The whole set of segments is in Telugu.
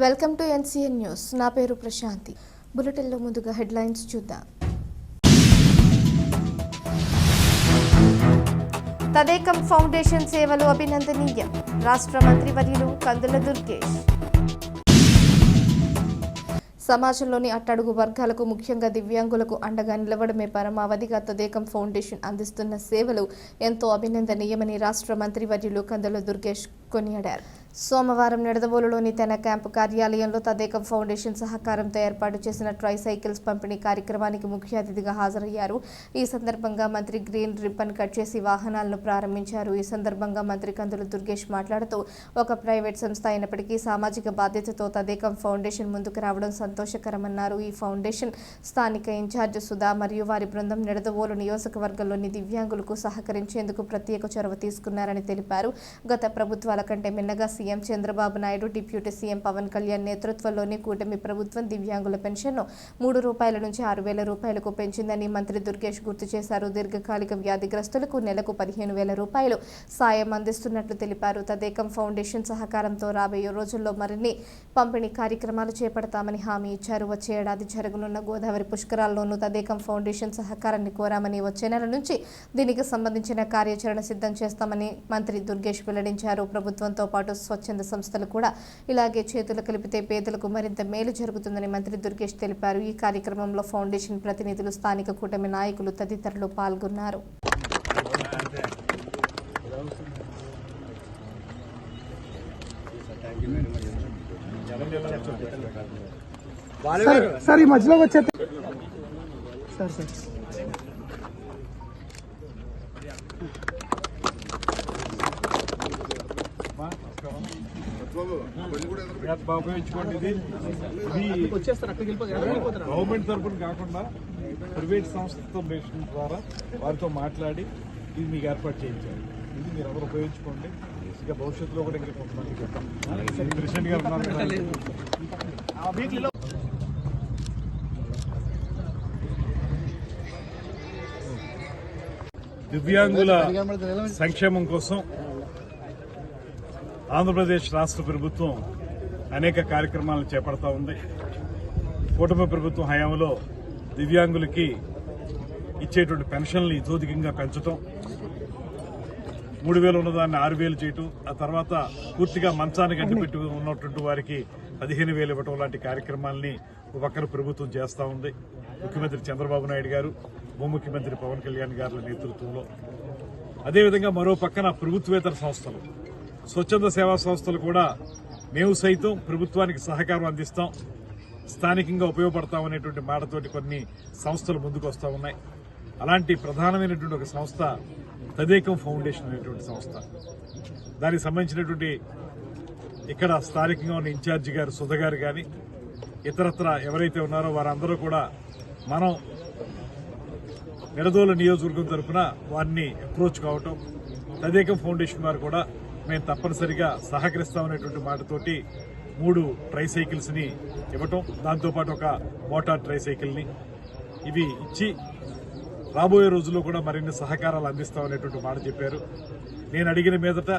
Welcome to NCN news. నా పేరు ప్రశాంతి. బులెటిన్లో ముందుగా హెడ్లైన్స్ చూద్దాం. తదేకం ఫౌండేషన్ సేవలు అభినందనీయం. రాష్ట్ర మంత్రివర్యులు కందుల దుర్గేష్. సమాజంలోని అట్టడుగు వర్గాలకు ముఖ్యంగా దివ్యాంగులకు అండగా నిలవడమే పరమావధిగా తదేకం ఫౌండేషన్ అందిస్తున్న సేవలు ఎంతో అభినందనీయమని రాష్ట్ర మంత్రివర్యులు కందుల దుర్గేష్ కొనియాడారు. సోమవారం నిడదవోలులోని తన క్యాంపు కార్యాలయంలో తదేకం ఫౌండేషన్ సహకారంతో ఏర్పాటు చేసిన ట్రైసైకిల్స్ పంపిణీ కార్యక్రమానికి ముఖ్య అతిథిగా హాజరయ్యారు. ఈ సందర్భంగా మంత్రి గ్రీన్ రిబ్బన్ కట్ చేసి వాహనాలను ప్రారంభించారు. ఈ సందర్భంగా మంత్రి కందుల దుర్గేష్ మాట్లాడుతూ, ఒక ప్రైవేట్ సంస్థ అయినప్పటికీ సామాజిక బాధ్యతతో తదేకం ఫౌండేషన్ ముందుకు రావడం సంతోషకరమన్నారు. ఈ ఫౌండేషన్ స్థానిక ఇన్ఛార్జ్ సుధా మరియు వారి బృందం నిడదవోలు నియోజకవర్గంలోని దివ్యాంగులకు సహకరించేందుకు ప్రత్యేక చొరవ తీసుకున్నారని తెలిపారు. గత ప్రభుత్వాల కంటే మిన్నగా CM Chandrababu Naidu, deputy CM Pawan Kalyan నేతృత్వంలోని కూటమి ప్రభుత్వం దివ్యాంగుల పెన్షన్ను 3 రూపాయల నుంచి 6,000 రూపాయలకు పెంచిందని మంత్రి దుర్గేష్ గుర్తు చేశారు. దీర్ఘకాలిక వ్యాధిగ్రస్తులకు నెలకు 15,000 రూపాయలు సాయం అందిస్తున్నట్లు తెలిపారు. తదేకం ఫౌండేషన్ సహకారంతో రాబోయే రోజుల్లో మరిన్ని పంపిణీ కార్యక్రమాలు చేపడతామని హామీ ఇచ్చారు. వచ్చే ఏడాది జరగనున్న గోదావరి పుష్కరాల్లోనూ తదేకం ఫౌండేషన్ సహకారాన్ని కోరామని, వచ్చే నెల నుంచి దీనికి సంబంధించిన కార్యాచరణ సిద్ధం చేస్తామని మంత్రి దుర్గేష్ వెల్లడించారు. ప్రభుత్వంతో పాటు స్వచ్ఛంద సంస్థలు కూడా ఇలాగే చేతులు కలిపితే పేదలకు మరింత మేలు జరుగుతుందని మంత్రి దుర్గేష్ తెలిపారు. ఈ కార్యక్రమంలో ఫౌండేషన్ ప్రతినిధులు, స్థానిక కూటమి నాయకులు తదితరులు పాల్గొన్నారు. సార్ ఈ మధ్యలో వచ్చే సార్ ఉపయోగించుకోండి. ఇది గవర్నమెంట్ తరఫున కాకుండా ప్రైవేట్ సంస్థతో ద్వారా వారితో మాట్లాడి ఇది మీకు ఏర్పాటు చేయించారు. ఇది మీరు ఎవరు ఉపయోగించుకోండి. ఇంకా భవిష్యత్తులో కూడా ఇంకా కొంతమంది దివ్యాంగుల సంక్షేమం కోసం ఆంధ్రప్రదేశ్ రాష్ట్ర ప్రభుత్వం అనేక కార్యక్రమాలను చేపడతా ఉంది. కూటమి ప్రభుత్వం హయాంలో దివ్యాంగులకి ఇచ్చేటువంటి పెన్షన్లు ఇతోధికంగా పెంచడం, 3,000 ఉన్నదాన్ని 6,000 చేయటం, ఆ తర్వాత పూర్తిగా మంచానికి అంటిపెట్టి ఉన్నటువంటి వారికి 15,000 ఇవ్వటం లాంటి కార్యక్రమాలని ఒక పక్కన ప్రభుత్వం చేస్తూ ఉంది. ముఖ్యమంత్రి చంద్రబాబు నాయుడు గారు, ఉప ముఖ్యమంత్రి పవన్ కళ్యాణ్ గారి నేతృత్వంలో. అదేవిధంగా మరో పక్కన ప్రభుత్వేతర సంస్థలు, స్వచ్ఛంద సేవా సంస్థలు కూడా మేము సైతం ప్రభుత్వానికి సహకారం అందిస్తాం, స్థానికంగా ఉపయోగపడతామనేటువంటి మాటతోటి కొన్ని సంస్థలు ముందుకు వస్తూ ఉన్నాయి. అలాంటి ప్రధానమైనటువంటి ఒక సంస్థ తదేకం ఫౌండేషన్ అనేటువంటి సంస్థ. దానికి సంబంధించినటువంటి ఇక్కడ స్థానికంగా ఉన్న ఇన్ఛార్జి గారు సుధ గారు కానీ ఇతరత్ర ఎవరైతే ఉన్నారో వారందరూ కూడా మనం నిడదవోలు నియోజకవర్గం తరఫున వారిని అప్రోచ్ కావటం, తదేకం ఫౌండేషన్ వారు కూడా మేము తప్పనిసరిగా సహకరిస్తామనేటువంటి మాటతోటి 3 ట్రైసైకిల్స్ ని ఇవ్వటం, దాంతోపాటు ఒక మోటార్ ట్రైసైకిల్ ని ఇవి ఇచ్చి రాబోయే రోజుల్లో కూడా మరిన్ని సహకారాలు అందిస్తామనేటువంటి మాట చెప్పారు. నేను అడిగిన మీదట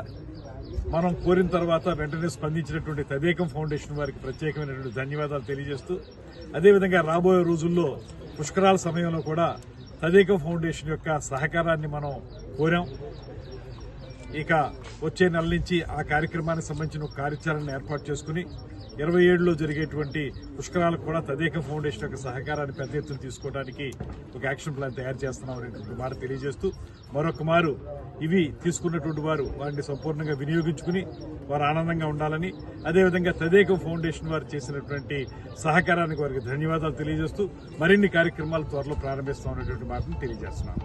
మనం కోరిన తర్వాత వెంటనే స్పందించినటువంటి తదేకం ఫౌండేషన్ వారికి ప్రత్యేకమైనటువంటి ధన్యవాదాలు తెలియజేస్తూ, అదేవిధంగా రాబోయే రోజుల్లో పుష్కరాల సమయంలో కూడా తదేకం ఫౌండేషన్ యొక్క సహకారాన్ని మనం కోరాం. ఇక వచ్చే నెల నుంచి ఆ కార్యక్రమానికి సంబంధించిన ఒక కార్యాచరణ ఏర్పాటు చేసుకుని 27లో జరిగేటువంటి పుష్కరాలకు కూడా తదేకం ఫౌండేషన్ యొక్క సహకారాన్ని పెద్ద ఎత్తున తీసుకోవడానికి ఒక యాక్షన్ ప్లాన్ తయారు చేస్తున్నాం అనేటువంటి మాట తెలియజేస్తూ, మరొక మారు ఇవి తీసుకున్నటువంటి వారు వారిని సంపూర్ణంగా వినియోగించుకుని వారు ఆనందంగా ఉండాలని, అదేవిధంగా తదేకం ఫౌండేషన్ వారు చేసినటువంటి సహకారానికి వారికి ధన్యవాదాలు తెలియజేస్తూ మరిన్ని కార్యక్రమాలు త్వరలో ప్రారంభిస్తామనేటువంటి మాటను తెలియజేస్తున్నాను.